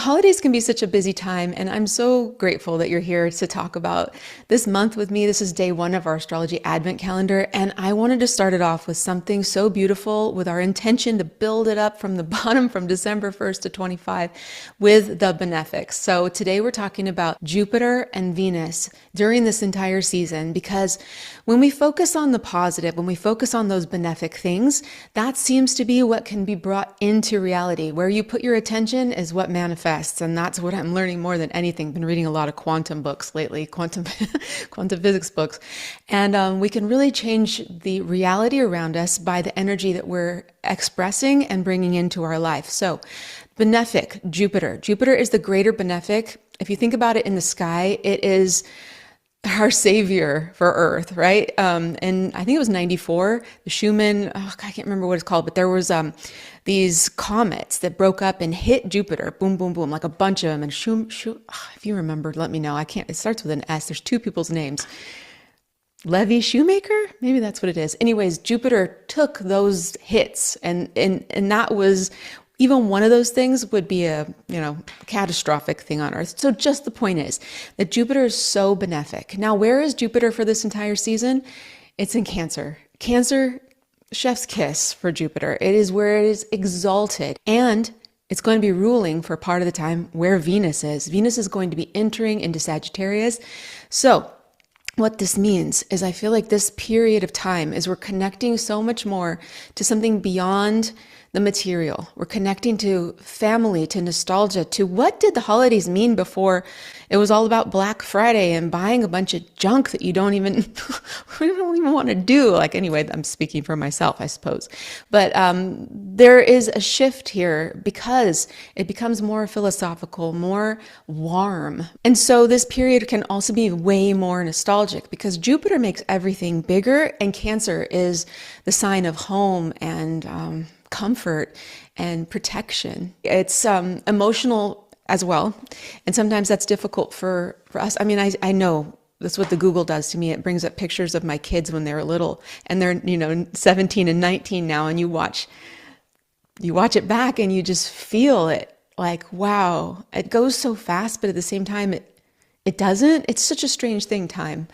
holidays can be such a busy time, and I'm so grateful that you're here to talk about this month with me. This is day one of our astrology advent calendar, and I wanted to start it off with something so beautiful with our intention to build it up from the bottom from December 1st to 25 with the benefics. So today we're talking about Jupiter and Venus during this entire season, because when we focus on the positive, when we focus on those benefic things, that seems to be what can be brought into reality. Where you put your attention is what manifests, and that's what I'm learning more than anything. Been reading a lot of quantum books lately, quantum physics books, and we can really change the reality around us by the energy that we're expressing and bringing into our life. So, benefic, Jupiter. Jupiter is the greater benefic. If you think about it in the sky, it is our savior for Earth, right? And I think it was 94, the Schumann, I can't remember what it's called, but there was these comets that broke up and hit Jupiter, boom, boom, boom, like a bunch of them. And if you remember, let me know. I can't, it starts with an S. There's two people's names. Levi Shoemaker? Maybe that's what it is. Anyways, Jupiter took those hits, and that was, even one of those things would be a, catastrophic thing on Earth. So just the point is that Jupiter is so benefic. Now, where is Jupiter for this entire season? It's in Cancer. Cancer, chef's kiss for Jupiter. It is where it is exalted, and it's going to be ruling for part of the time where Venus is. Venus is going to be entering into Sagittarius. So what this means is I feel like this period of time is we're connecting so much more to something beyond the material. We're connecting to family, to nostalgia, to what did the holidays mean before it was all about Black Friday and buying a bunch of junk that you don't even, we don't even want to do. Like, anyway, I'm speaking for myself, I suppose. But there is a shift here because it becomes more philosophical, more warm. And so this period can also be way more nostalgic because Jupiter makes everything bigger, and Cancer is the sign of home and comfort and protection. It's emotional as well. And sometimes that's difficult for us. I mean, I know that's what the Google does to me. It brings up pictures of my kids when they were little, and they're, 17 and 19 now. And you watch it back and you just feel it like, wow, it goes so fast, but at the same time, it doesn't. It's such a strange thing, time.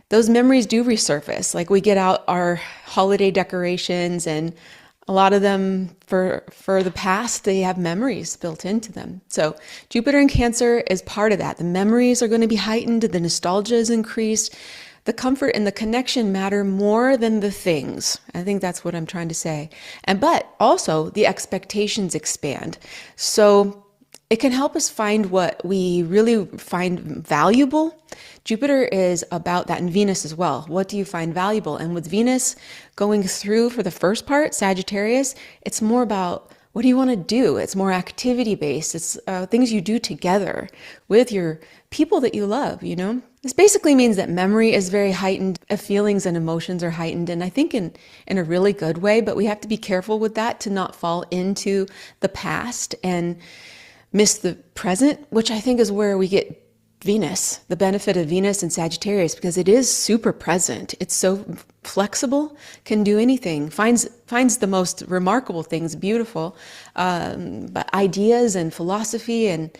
Those memories do resurface. Like, we get out our holiday decorations, and a lot of them for the past, they have memories built into them. So Jupiter in Cancer is part of that. The memories are going to be heightened. The nostalgia is increased. The comfort and the connection matter more than the things. I think that's what I'm trying to say. But also the expectations expand. So it can help us find what we really find valuable. Jupiter is about that, and Venus as well. What do you find valuable? And with Venus going through for the first part, Sagittarius, it's more about what do you want to do? It's more activity based. It's things you do together with your people that you love, This basically means that memory is very heightened, feelings and emotions are heightened, and I think in a really good way, but we have to be careful with that to not fall into the past and miss the present, which I think is where we get Venus, the benefit of Venus and Sagittarius, because it is super present. It's so flexible, can do anything, finds the most remarkable things beautiful, but ideas and philosophy and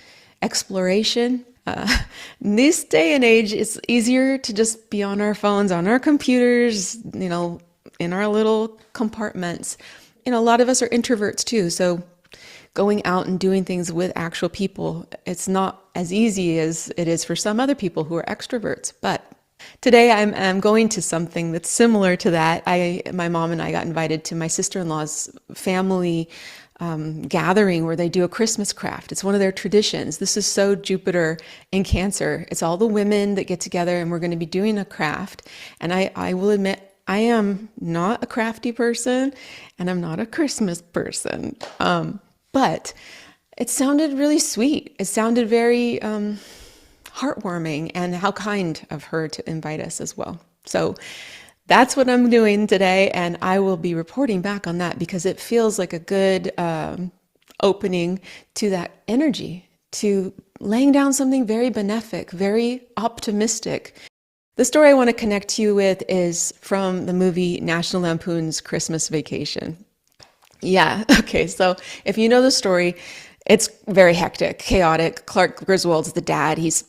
exploration. In this day and age, it's easier to just be on our phones, on our computers, in our little compartments. A lot of us are introverts too, so going out and doing things with actual people, it's not as easy as it is for some other people who are extroverts. But today I'm going to something that's similar to that. My mom and I got invited to my sister-in-law's family gathering where they do a Christmas craft. It's one of their traditions. This is so Jupiter in Cancer. It's all the women that get together, and we're going to be doing a craft. And I will admit, I am not a crafty person, and I'm not a Christmas person. But it sounded really sweet. It sounded very heartwarming, and how kind of her to invite us as well. So that's what I'm doing today, and I will be reporting back on that because it feels like a good opening to that energy, to laying down something very benefic, very optimistic. The story I want to connect you with is from the movie National Lampoon's Christmas Vacation. Yeah, okay, so if you know the story, It's very hectic, chaotic. Clark Griswold's the dad. He's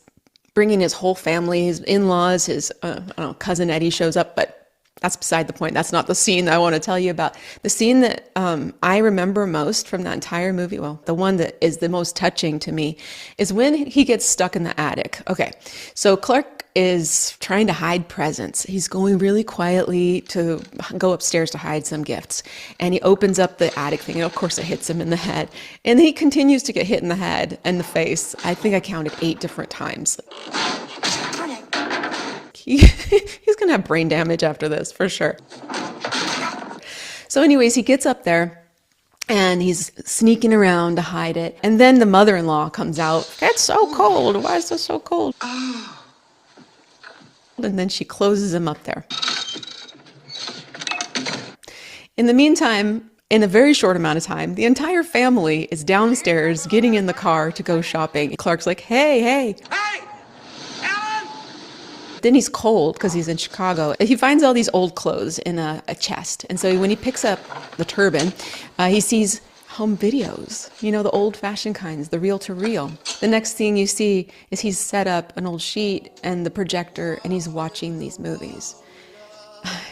bringing his whole family, his in-laws, his I don't know, cousin Eddie shows up, but that's beside the point. That's not the scene that I want to tell you about. The scene that I remember most from that entire movie, well, the one that is the most touching to me, is when he gets stuck in the attic. Okay, so Clark is trying to hide presents. He's going really quietly to go upstairs to hide some gifts. And he opens up the attic thing, and of course it hits him in the head. And he continues to get hit in the head and the face. I think I counted 8 different times. He's going to have brain damage after this, for sure. So anyways, he gets up there and he's sneaking around to hide it. And then the mother-in-law comes out. It's so cold. Why is this so cold? And then she closes him up there. In the meantime, in a very short amount of time, the entire family is downstairs getting in the car to go shopping. Clark's like, hey. Then he's cold because he's in Chicago. He finds all these old clothes in a chest. And so when he picks up the turban, he sees home videos, the old-fashioned kinds, the reel-to-reel. The next thing you see is he's set up an old sheet and the projector, and he's watching these movies.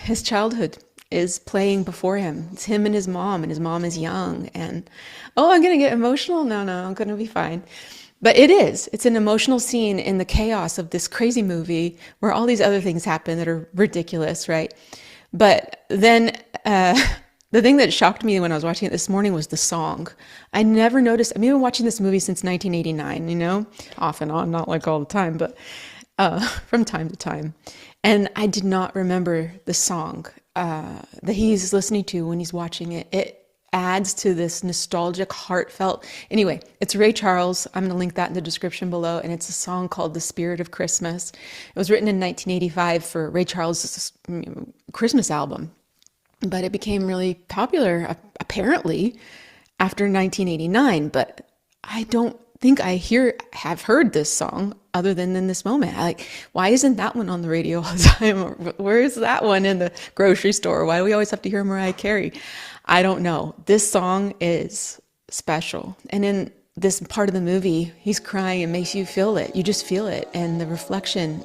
His childhood is playing before him. It's him and his mom is young. And, I'm going to get emotional? No, I'm going to be fine. But it's an emotional scene in the chaos of this crazy movie where all these other things happen that are ridiculous, right? But then the thing that shocked me when I was watching it this morning was the song. I never noticed. I've been watching this movie since 1989, off and on, not like all the time, but from time to time. And I did not remember the song that he's listening to when he's watching it. It adds to this nostalgic, heartfelt. Anyway, it's Ray Charles. I'm going to link that in the description below. And it's a song called The Spirit of Christmas. It was written in 1985 for Ray Charles' Christmas album. But it became really popular, apparently, after 1989. But I don't think I have heard this song other than in this moment. Why isn't that one on the radio all the time? Or where is that one in the grocery store? Why do we always have to hear Mariah Carey? I don't know. This song is special. And in this part of the movie, he's crying and makes you feel it. You just feel it. And the reflection,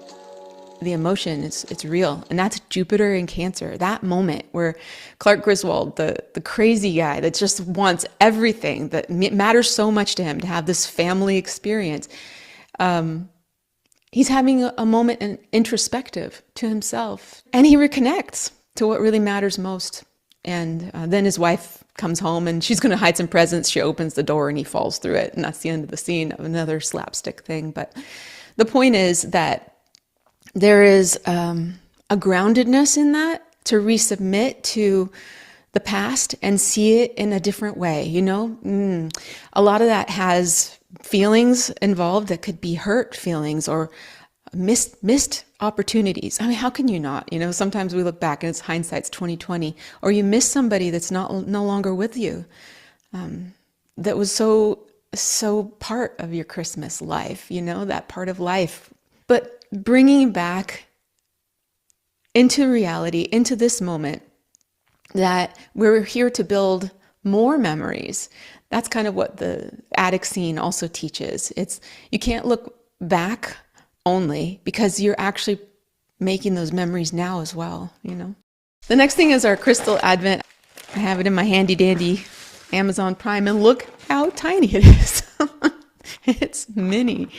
the emotion, it's real. And that's Jupiter in Cancer. That moment where Clark Griswold, the crazy guy that just wants everything, that matters so much to him to have this family experience, he's having a moment introspective to himself. And he reconnects to what really matters most. And then his wife comes home and she's going to hide some presents. She opens the door and he falls through it. And that's the end of the scene, another slapstick thing. But the point is that there is a groundedness in that to resubmit to the past and see it in a different way. A lot of that has feelings involved that could be hurt feelings or missed opportunities. I mean, how can you not? Sometimes we look back and it's hindsight's 2020, or you miss somebody that's no longer with you. That was so part of your Christmas life, that part of life. But bringing back into reality, into this moment, that we're here to build more memories. That's kind of what the attic scene also teaches. You can't look back only, because you're actually making those memories now as well, The next thing is our Crystal Advent. I have it in my handy dandy Amazon Prime, and look how tiny it is. It's mini.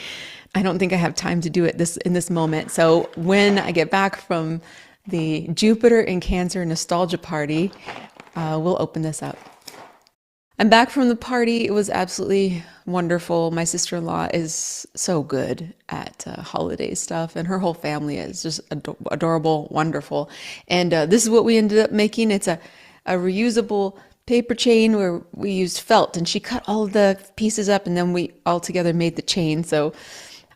I don't think I have time to do it in this moment. So when I get back from the Jupiter in Cancer nostalgia party, we'll open this up. I'm back from the party. It was absolutely wonderful. My sister-in-law is so good at holiday stuff, and her whole family is just adorable, wonderful. And this is what we ended up making. It's a reusable paper chain where we used felt, and she cut all of the pieces up, and then we all together made the chain. So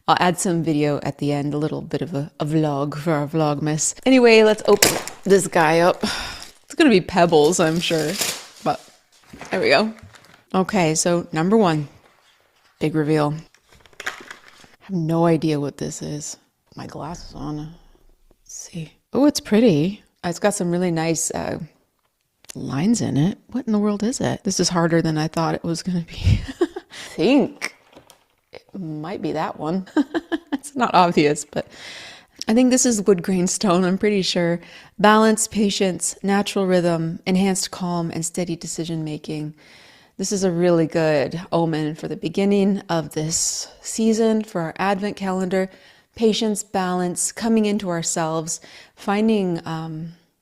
I'll add some video at the end, a little bit of a vlog for our Vlogmas. Anyway, let's open this guy up. It's going to be pebbles, I'm sure, but there we go. Okay, so number 1, big reveal. I have no idea what this is. My glasses on. Let's see. Oh, it's pretty. It's got some really nice lines in it. What in the world is it? This is harder than I thought it was going to be. think it might be that one. It's not obvious, but I think this is wood grain stone, I'm pretty sure. Balance, patience, natural rhythm, enhanced calm, and steady decision making. This is a really good omen for the beginning of this season, for our Advent calendar. Patience, balance, coming into ourselves, finding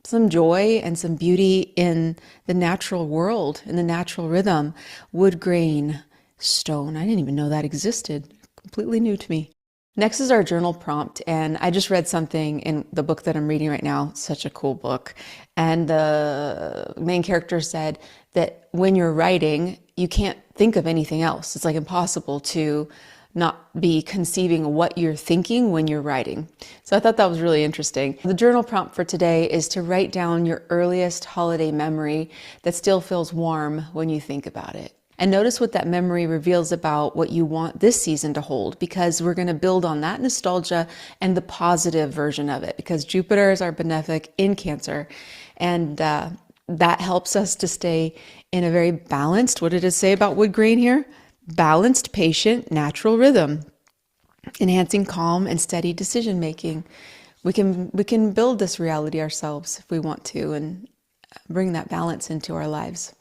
some joy and some beauty in the natural world, in the natural rhythm. Wood grain stone. I didn't even know that existed. Completely new to me. Next is our journal prompt, and I just read something in the book that I'm reading right now. It's such a cool book. And the main character said that when you're writing, you can't think of anything else. It's like impossible to not be conceiving what you're thinking when you're writing. So I thought that was really interesting. The journal prompt for today is to write down your earliest holiday memory that still feels warm when you think about it. And notice what that memory reveals about what you want this season to hold, because we're going to build on that nostalgia and the positive version of it, because Jupiter is our benefic in Cancer. And that helps us to stay in a very balanced, what did it say about wood grain here? Balanced, patient, natural rhythm, enhancing calm and steady decision making. We can build this reality ourselves if we want to, and bring that balance into our lives.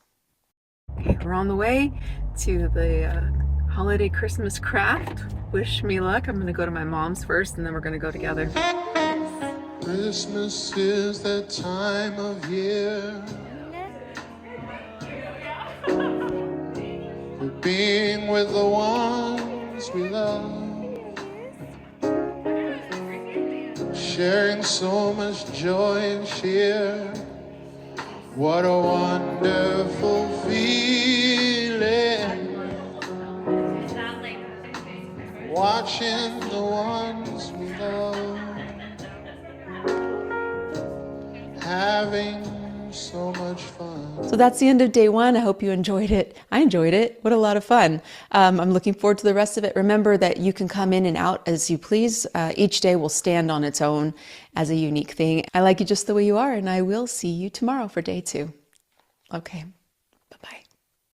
Okay, we're on the way to the holiday Christmas craft. Wish me luck. I'm going to go to my mom's first, and then we're going to go together. Christmas is that time of year for being with the ones we love, sharing so much joy and cheer. What a wonderful feeling, watching the ones we love, having so much fun. So that's the end of day one. I hope you enjoyed it. I enjoyed it. What a lot of fun. I'm looking forward to the rest of it. Remember that you can come in and out as you please. Each day will stand on its own as a unique thing. I like you just the way you are, and I will see you tomorrow for day two. Okay.